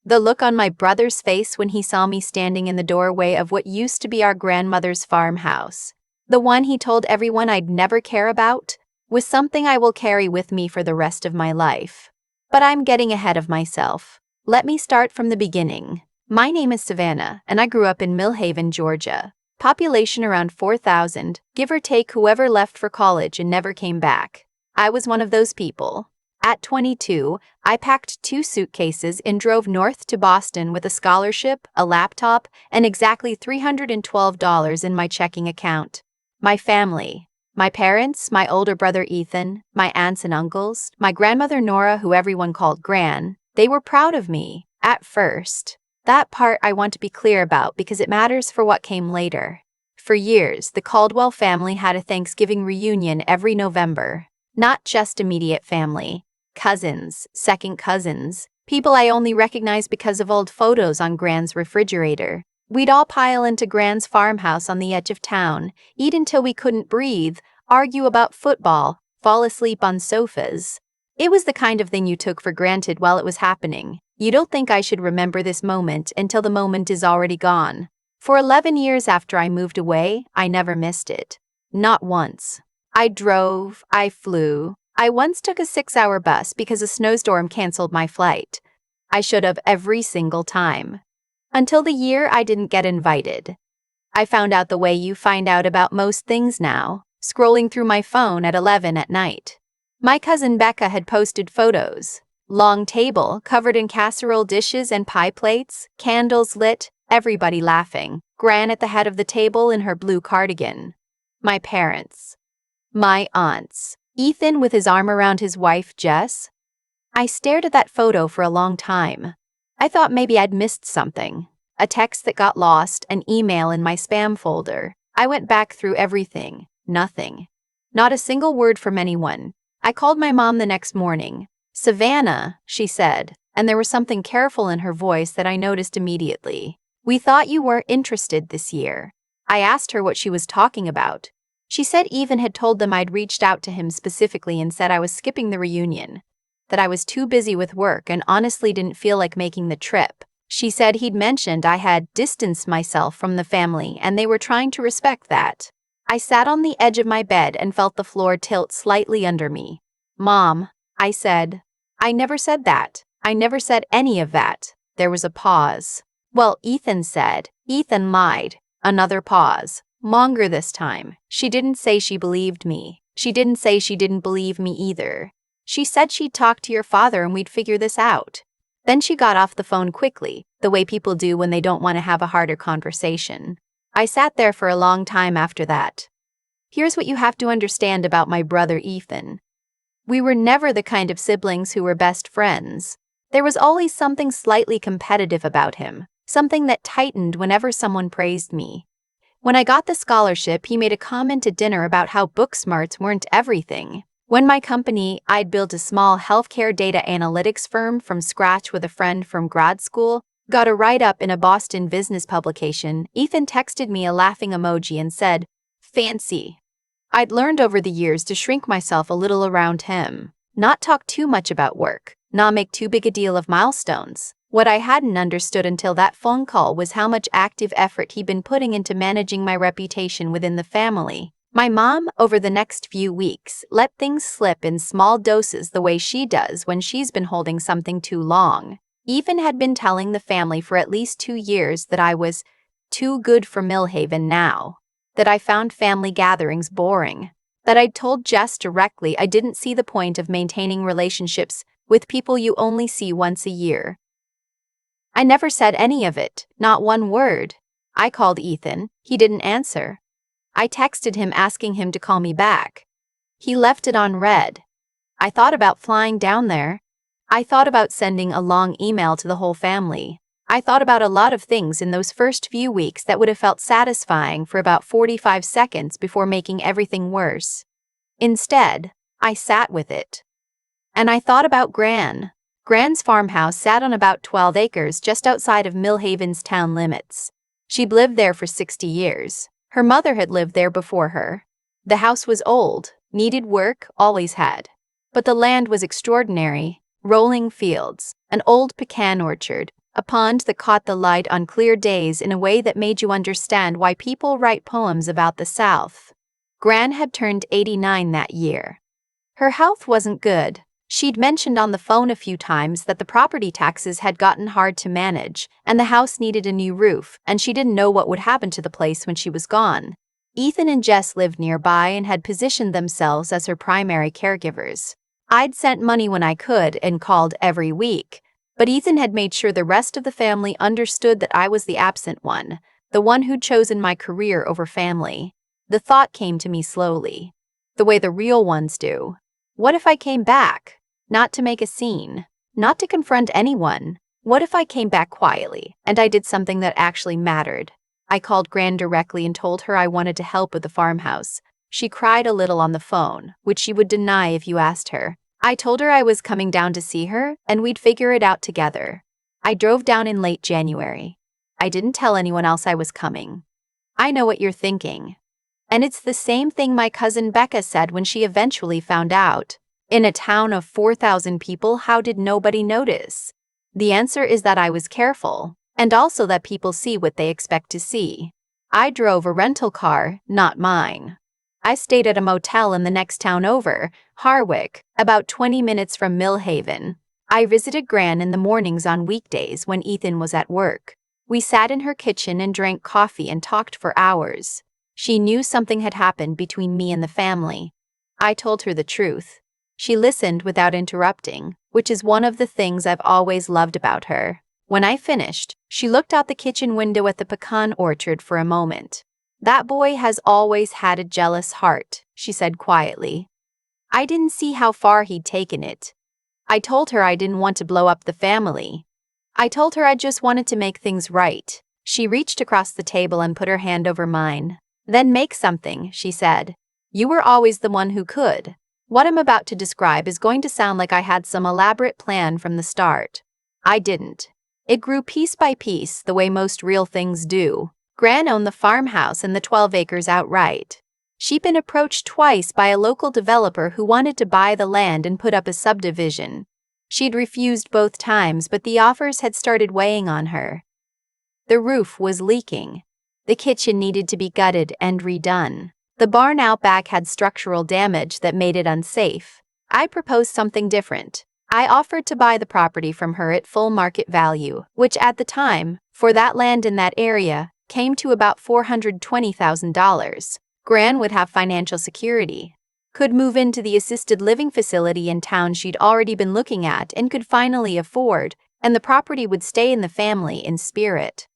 The look on my brother's face when he saw me standing in the doorway of what used to be our grandmother's farmhouse, the one he told everyone I'd never care about, was something I will carry with me for the rest of my life. But I'm getting ahead of myself. Let me start from the beginning. My name is Savannah, and I grew up in Millhaven, Georgia. Population around 4,000, give or take whoever left for college and never came back. I was one of those people. At 22, I packed 2 suitcases and drove north to Boston with a scholarship, a laptop, and exactly $312 in my checking account. My family. My parents, my older brother Ethan, my aunts and uncles, my grandmother Nora, who everyone called Gran, they were proud of me, at first. That part I want to be clear about because it matters for what came later. For years, the Caldwell family had a Thanksgiving reunion every November. Not just immediate family. Cousins, second cousins, people I only recognized because of old photos on Gran's refrigerator. We'd all pile into Gran's farmhouse on the edge of town, eat until we couldn't breathe, argue about football, fall asleep on sofas. It was the kind of thing you took for granted while it was happening. You don't think I should remember this moment until the moment is already gone. For 11 years after I moved away, I never missed it. Not once. I drove, I flew. I once took a 6-hour bus because a snowstorm canceled my flight. I should have every single time. Until the year I didn't get invited. I found out the way you find out about most things now, scrolling through my phone at 11 at night. My cousin Becca had posted photos. Long table, covered in casserole dishes and pie plates, candles lit, everybody laughing. Gran at the head of the table in her blue cardigan. My parents. My aunts. Ethan with his arm around his wife, Jess. I stared at that photo for a long time. I thought maybe I'd missed something. A text that got lost, an email in my spam folder. I went back through everything. Nothing. Not a single word from anyone. I called my mom the next morning. "Savannah," she said, and there was something careful in her voice that I noticed immediately. "We thought you weren't interested this year." I asked her what she was talking about. She said Ethan had told them I'd reached out to him specifically and said I was skipping the reunion. That I was too busy with work and honestly didn't feel like making the trip. She said he'd mentioned I had distanced myself from the family and they were trying to respect that. I sat on the edge of my bed and felt the floor tilt slightly under me. "Mom," I said. "I never said that. I never said any of that." There was a pause. "Well, Ethan said." Ethan lied. Another pause. Longer this time. She didn't say she believed me. She didn't say she didn't believe me either. She said she'd talk to your father and we'd figure this out. Then she got off the phone quickly, the way people do when they don't want to have a harder conversation. I sat there for a long time after that. Here's what you have to understand about my brother Ethan. We were never the kind of siblings who were best friends. There was always something slightly competitive about him, something that tightened whenever someone praised me. When I got the scholarship, he made a comment at dinner about how book smarts weren't everything. When my company, I'd built a small healthcare data analytics firm from scratch with a friend from grad school, got a write-up in a Boston business publication, Ethan texted me a laughing emoji and said, "Fancy." I'd learned over the years to shrink myself a little around him, not talk too much about work, not make too big a deal of milestones. What I hadn't understood until that phone call was how much active effort he'd been putting into managing my reputation within the family. My mom, over the next few weeks, let things slip in small doses the way she does when she's been holding something too long. Ethan had been telling the family for at least 2 years that I was too good for Millhaven now, that I found family gatherings boring, that I'd told Jess directly I didn't see the point of maintaining relationships with people you only see once a year. I never said any of it, not one word. I called Ethan, he didn't answer. I texted him asking him to call me back. He left it on read. I thought about flying down there. I thought about sending a long email to the whole family. I thought about a lot of things in those first few weeks that would have felt satisfying for about 45 seconds before making everything worse. Instead, I sat with it. And I thought about Gran. Gran's farmhouse sat on about 12 acres just outside of Millhaven's town limits. She'd lived there for 60 years. Her mother had lived there before her. The house was old, needed work, always had. But the land was extraordinary. Rolling fields, an old pecan orchard, A pond that caught the light on clear days in a way that made you understand why people write poems about the South. Gran had turned 89 that year. Her health wasn't good. She'd mentioned on the phone a few times that the property taxes had gotten hard to manage, and the house needed a new roof, and she didn't know what would happen to the place when she was gone. Ethan and Jess lived nearby and had positioned themselves as her primary caregivers. I'd sent money when I could and called every week, but Ethan had made sure the rest of the family understood that I was the absent one, the one who'd chosen my career over family. The thought came to me slowly, the way the real ones do. What if I came back? Not to make a scene, not to confront anyone. What if I came back quietly and I did something that actually mattered? I called Gran directly and told her I wanted to help with the farmhouse. She cried a little on the phone, which she would deny if you asked her. I told her I was coming down to see her and we'd figure it out together. I drove down in late January. I didn't tell anyone else I was coming. I know what you're thinking. And it's the same thing my cousin Becca said when she eventually found out. In a town of 4,000 people, how did nobody notice? The answer is that I was careful, and also that people see what they expect to see. I drove a rental car, not mine. I stayed at a motel in the next town over, Harwick, about 20 minutes from Millhaven. I visited Gran in the mornings on weekdays when Ethan was at work. We sat in her kitchen and drank coffee and talked for hours. She knew something had happened between me and the family. I told her the truth. She listened without interrupting, which is one of the things I've always loved about her. When I finished, she looked out the kitchen window at the pecan orchard for a moment. "That boy has always had a jealous heart," she said quietly. I didn't see how far he'd taken it. I told her I didn't want to blow up the family. I told her I just wanted to make things right. She reached across the table and put her hand over mine. "Then make something," she said. "You were always the one who could." What I'm about to describe is going to sound like I had some elaborate plan from the start. I didn't. It grew piece by piece, the way most real things do. Gran owned the farmhouse and the 12 acres outright. She'd been approached twice by a local developer who wanted to buy the land and put up a subdivision. She'd refused both times, but the offers had started weighing on her. The roof was leaking. The kitchen needed to be gutted and redone. The barn out back had structural damage that made it unsafe. I proposed something different. I offered to buy the property from her at full market value, which at the time, for that land in that area, came to about $420,000. Gran would have financial security, could move into the assisted living facility in town she'd already been looking at and could finally afford, and the property would stay in the family in spirit.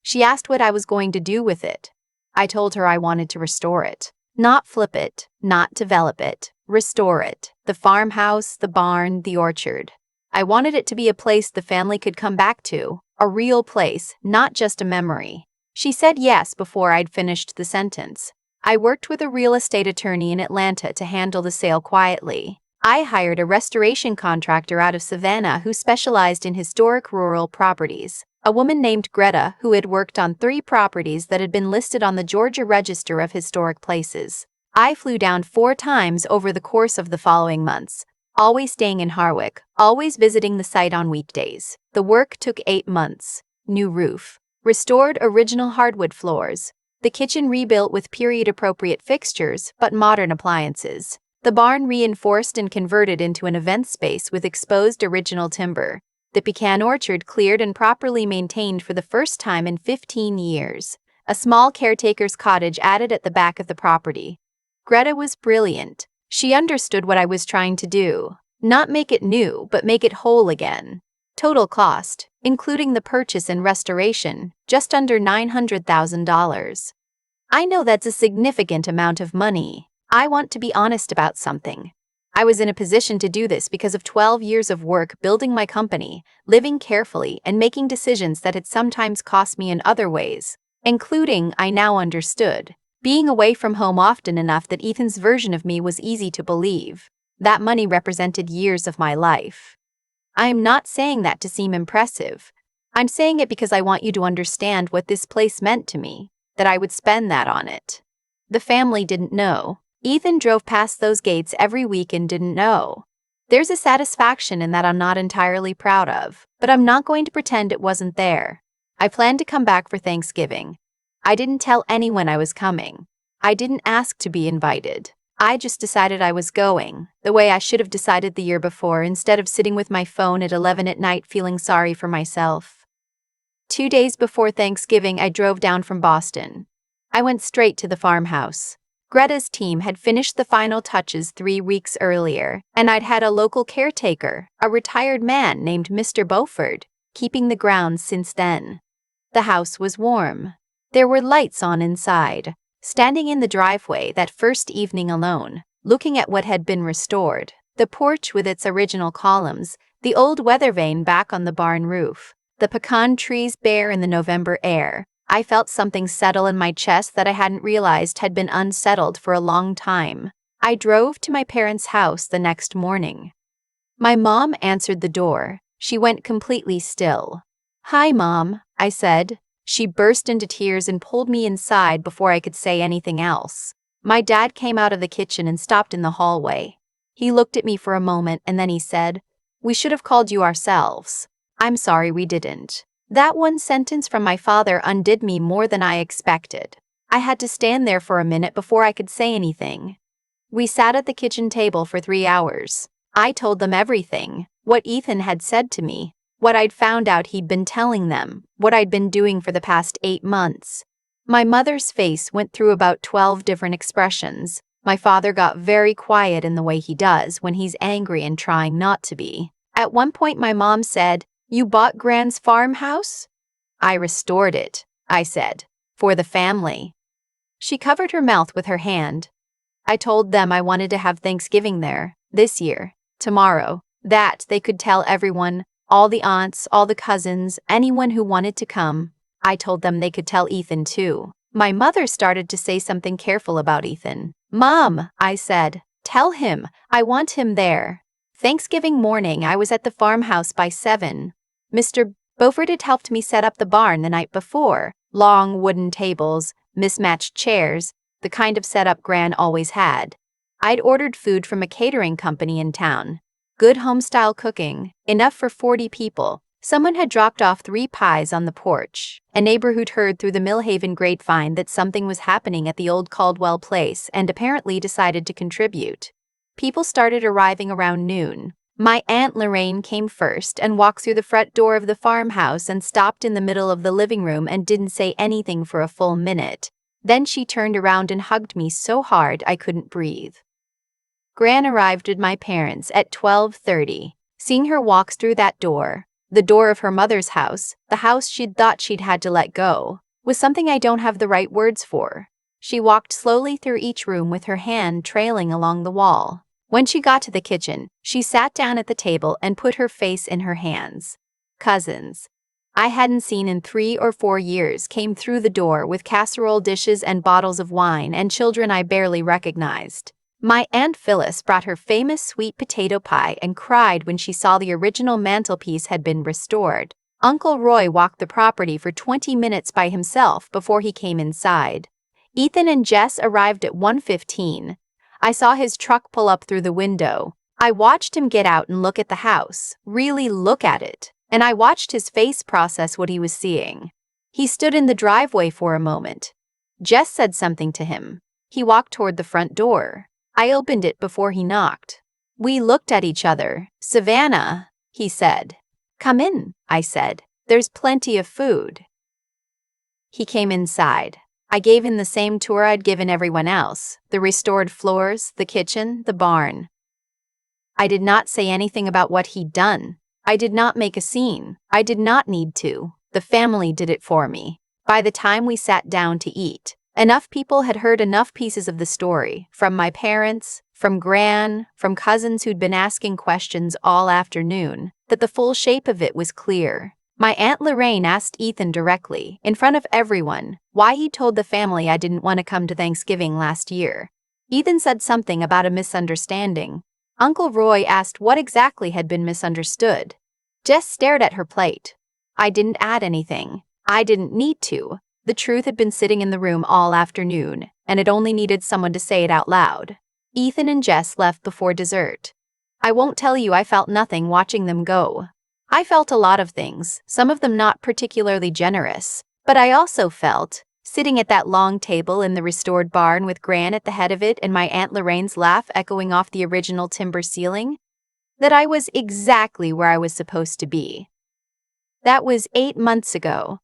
She asked what I was going to do with it. I told her I wanted to restore it. Not flip it, not develop it, restore it. The farmhouse, the barn, the orchard. I wanted it to be a place the family could come back to, a real place, not just a memory. She said yes before I'd finished the sentence. I worked with a real estate attorney in Atlanta to handle the sale quietly. I hired a restoration contractor out of Savannah who specialized in historic rural properties. A woman named Greta who had worked on 3 properties that had been listed on the Georgia Register of Historic Places. I flew down 4 times over the course of the following months, always staying in Harwick, always visiting the site on weekdays. The work took 8 months. New roof. Restored original hardwood floors. The kitchen rebuilt with period-appropriate fixtures but modern appliances. The barn reinforced and converted into an event space with exposed original timber. The pecan orchard cleared and properly maintained for the first time in 15 years. A small caretaker's cottage added at the back of the property. Greta was brilliant. She understood what I was trying to do. Not make it new, but make it whole again. Total cost, including the purchase and restoration, just under $900,000. I know that's a significant amount of money. I want to be honest about something. I was in a position to do this because of 12 years of work building my company, living carefully, and making decisions that had sometimes cost me in other ways, including, I now understood, being away from home often enough that Ethan's version of me was easy to believe. That money represented years of my life. I am not saying that to seem impressive. I'm saying it because I want you to understand what this place meant to me, that I would spend that on it. The family didn't know. Ethan drove past those gates every week and didn't know. There's a satisfaction in that I'm not entirely proud of, but I'm not going to pretend it wasn't there. I planned to come back for Thanksgiving. I didn't tell anyone I was coming. I didn't ask to be invited. I just decided I was going, the way I should have decided the year before instead of sitting with my phone at 11 at night feeling sorry for myself. 2 days before Thanksgiving, I drove down from Boston. I went straight to the farmhouse. Greta's team had finished the final touches 3 weeks earlier, and I'd had a local caretaker, a retired man named Mr. Beaufort, keeping the grounds since then. The house was warm. There were lights on inside. Standing in the driveway that first evening alone, looking at what had been restored, the porch with its original columns, the old weather vane back on the barn roof, the pecan trees bare in the November air, I felt something settle in my chest that I hadn't realized had been unsettled for a long time. I drove to my parents' house the next morning. My mom answered the door. She went completely still. "Hi, Mom," I said. She burst into tears and pulled me inside before I could say anything else. My dad came out of the kitchen and stopped in the hallway. He looked at me for a moment and then he said, "We should have called you ourselves. I'm sorry we didn't." That one sentence from my father undid me more than I expected. I had to stand there for a minute before I could say anything. We sat at the kitchen table for 3 hours. I told them everything, what Ethan had said to me, what I'd found out he'd been telling them, what I'd been doing for the past 8 months. My mother's face went through about 12 different expressions. My father got very quiet in the way he does when he's angry and trying not to be. At one point my mom said, "You bought Gran's farmhouse?" "I restored it," I said, "for the family." She covered her mouth with her hand. I told them I wanted to have Thanksgiving there, this year, tomorrow, that they could tell everyone, all the aunts, all the cousins, anyone who wanted to come. I told them they could tell Ethan too. My mother started to say something careful about Ethan. "Mom," I said, "tell him, I want him there." Thanksgiving morning, I was at the farmhouse by 7. Mr. Beaufort had helped me set up the barn the night before. Long wooden tables, mismatched chairs, the kind of setup Gran always had. I'd ordered food from a catering company in town. Good home-style cooking, enough for 40 people. Someone had dropped off 3 pies on the porch. A neighbor who'd heard through the Millhaven grapevine that something was happening at the old Caldwell place and apparently decided to contribute. People started arriving around noon. My Aunt Lorraine came first and walked through the front door of the farmhouse and stopped in the middle of the living room and didn't say anything for a full minute. Then she turned around and hugged me so hard I couldn't breathe. Gran arrived with my parents at 12:30. Seeing her walk through that door, the door of her mother's house, the house she'd thought she'd had to let go, was something I don't have the right words for. She walked slowly through each room with her hand trailing along the wall. When she got to the kitchen, she sat down at the table and put her face in her hands. Cousins I hadn't seen in 3 or 4 years came through the door with casserole dishes and bottles of wine and children I barely recognized. My Aunt Phyllis brought her famous sweet potato pie and cried when she saw the original mantelpiece had been restored. Uncle Roy walked the property for 20 minutes by himself before he came inside. Ethan and Jess arrived at 1:15. I saw his truck pull up through the window. I watched him get out and look at the house, really look at it, and I watched his face process what he was seeing. He stood in the driveway for a moment. Jess said something to him. He walked toward the front door. I opened it before he knocked. We looked at each other. "Savannah," he said. "Come in," I said. "There's plenty of food." He came inside. I gave him the same tour I'd given everyone else, the restored floors, the kitchen, the barn. I did not say anything about what he'd done. I did not make a scene. I did not need to. The family did it for me. By the time we sat down to eat, enough people had heard enough pieces of the story, from my parents, from Gran, from cousins who'd been asking questions all afternoon, that the full shape of it was clear. My Aunt Lorraine asked Ethan directly, in front of everyone, why he told the family I didn't want to come to Thanksgiving last year. Ethan said something about a misunderstanding. Uncle Roy asked what exactly had been misunderstood. Jess stared at her plate. I didn't add anything. I didn't need to. The truth had been sitting in the room all afternoon, and it only needed someone to say it out loud. Ethan and Jess left before dessert. I won't tell you I felt nothing watching them go. I felt a lot of things, some of them not particularly generous. But I also felt, sitting at that long table in the restored barn with Gran at the head of it and my Aunt Lorraine's laugh echoing off the original timber ceiling, that I was exactly where I was supposed to be. That was 8 months ago.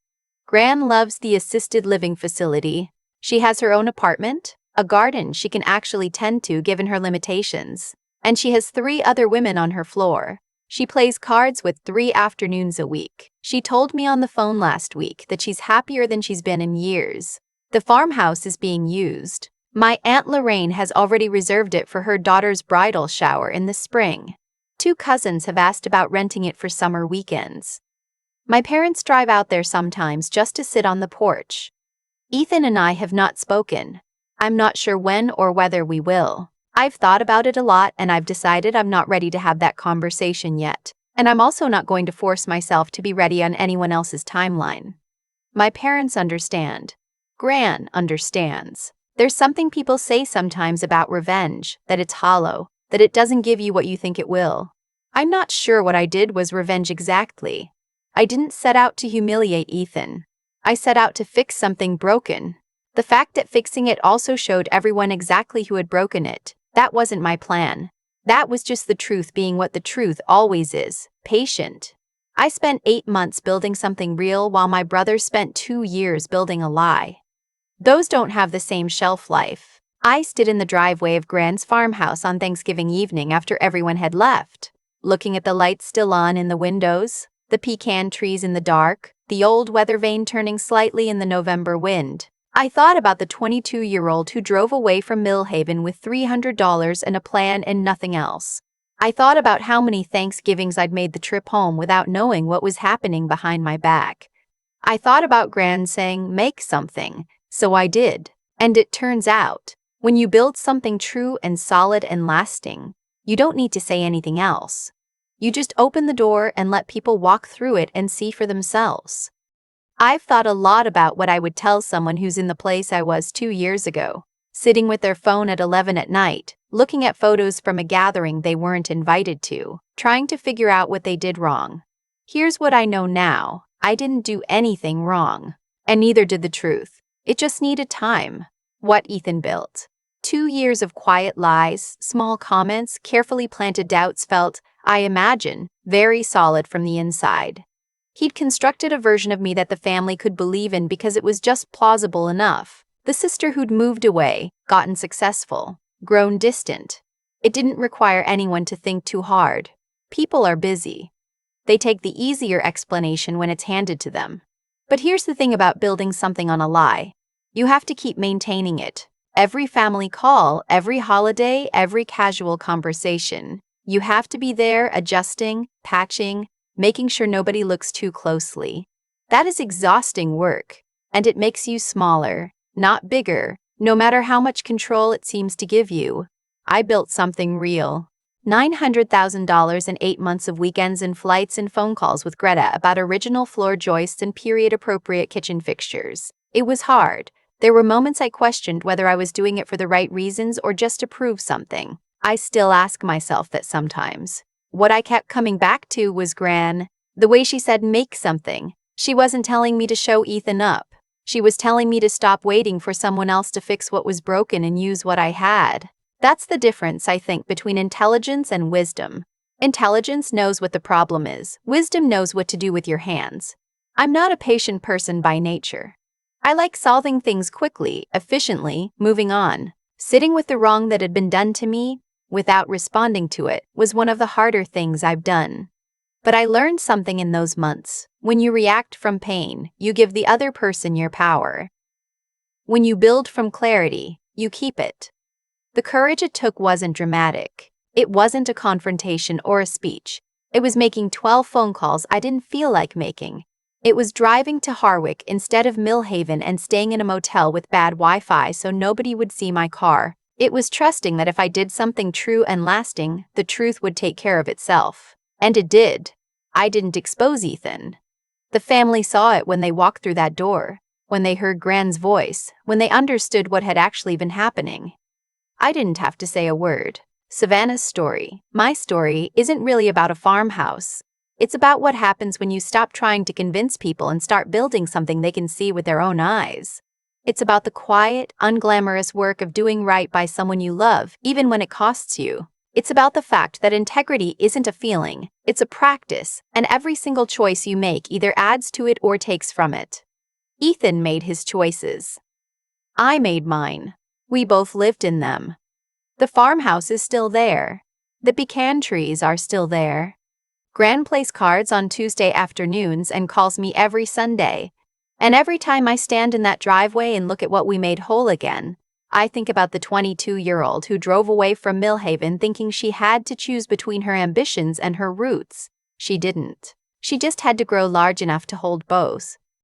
Gran loves the assisted living facility. She has her own apartment, a garden she can actually tend to given her limitations, and she has 3 other women on her floor. She plays cards with 3 afternoons a week. She told me on the phone last week that she's happier than she's been in years. The farmhouse is being used. My Aunt Lorraine has already reserved it for her daughter's bridal shower in the spring. 2 cousins have asked about renting it for summer weekends. My parents drive out there sometimes just to sit on the porch. Ethan and I have not spoken. I'm not sure when or whether we will. I've thought about it a lot and I've decided I'm not ready to have that conversation yet. And I'm also not going to force myself to be ready on anyone else's timeline. My parents understand. Gran understands. There's something people say sometimes about revenge, that it's hollow, that it doesn't give you what you think it will. I'm not sure what I did was revenge exactly. I didn't set out to humiliate Ethan. I set out to fix something broken. The fact that fixing it also showed everyone exactly who had broken it, that wasn't my plan. That was just the truth being what the truth always is, patient. I spent 8 months building something real while my brother spent 2 years building a lie. Those don't have the same shelf life. I stood in the driveway of Gran's farmhouse on Thanksgiving evening after everyone had left, looking at the lights still on in the windows, the pecan trees in the dark, the old weather vane turning slightly in the November wind. I thought about the 22-year-old who drove away from Millhaven with $300 and a plan and nothing else. I thought about how many Thanksgivings I'd made the trip home without knowing what was happening behind my back. I thought about Gran saying, "Make something," so I did. And it turns out, when you build something true and solid and lasting, you don't need to say anything else. You just open the door and let people walk through it and see for themselves. I've thought a lot about what I would tell someone who's in the place I was 2 years ago, sitting with their phone at 11 at night, looking at photos from a gathering they weren't invited to, trying to figure out what they did wrong. Here's what I know now. I didn't do anything wrong. And neither did the truth. It just needed time. What Ethan built. 2 years of quiet lies, small comments, carefully planted doubts felt, I imagine, very solid from the inside. He'd constructed a version of me that the family could believe in because it was just plausible enough. The sister who'd moved away, gotten successful, grown distant. It didn't require anyone to think too hard. People are busy. They take the easier explanation when it's handed to them. But here's the thing about building something on a lie. You have to keep maintaining it. Every family call, every holiday, every casual conversation. You have to be there adjusting, patching, making sure nobody looks too closely. That is exhausting work, and it makes you smaller, not bigger, no matter how much control it seems to give you. I built something real. $900,000 and 8 months of weekends and flights and phone calls with Greta about original floor joists and period-appropriate kitchen fixtures. It was hard. There were moments I questioned whether I was doing it for the right reasons or just to prove something. I still ask myself that sometimes. What I kept coming back to was Gran. The way she said make something. She wasn't telling me to show Ethan up. She was telling me to stop waiting for someone else to fix what was broken and use what I had. That's the difference, I think, between intelligence and wisdom. Intelligence knows what the problem is. Wisdom knows what to do with your hands. I'm not a patient person by nature. I like solving things quickly, efficiently, moving on. Sitting with the wrong that had been done to me, without responding to it, was one of the harder things I've done. But I learned something in those months. When you react from pain, you give the other person your power. When you build from clarity, you keep it. The courage it took wasn't dramatic. It wasn't a confrontation or a speech. It was making 12 phone calls I didn't feel like making. It was driving to Harwick instead of Millhaven and staying in a motel with bad Wi-Fi so nobody would see my car. It was trusting that if I did something true and lasting, the truth would take care of itself. And it did. I didn't expose Ethan. The family saw it when they walked through that door, when they heard Gran's voice, when they understood what had actually been happening. I didn't have to say a word. Savannah's story, my story, isn't really about a farmhouse. It's about what happens when you stop trying to convince people and start building something they can see with their own eyes. It's about the quiet, unglamorous work of doing right by someone you love, even when it costs you. It's about the fact that integrity isn't a feeling, it's a practice, and every single choice you make either adds to it or takes from it. Ethan made his choices. I made mine. We both lived in them. The farmhouse is still there. The pecan trees are still there. Gran plays cards on Tuesday afternoons and calls me every Sunday. And every time I stand in that driveway and look at what we made whole again, I think about the 22-year-old who drove away from Millhaven thinking she had to choose between her ambitions and her roots. She didn't. She just had to grow large enough to hold both.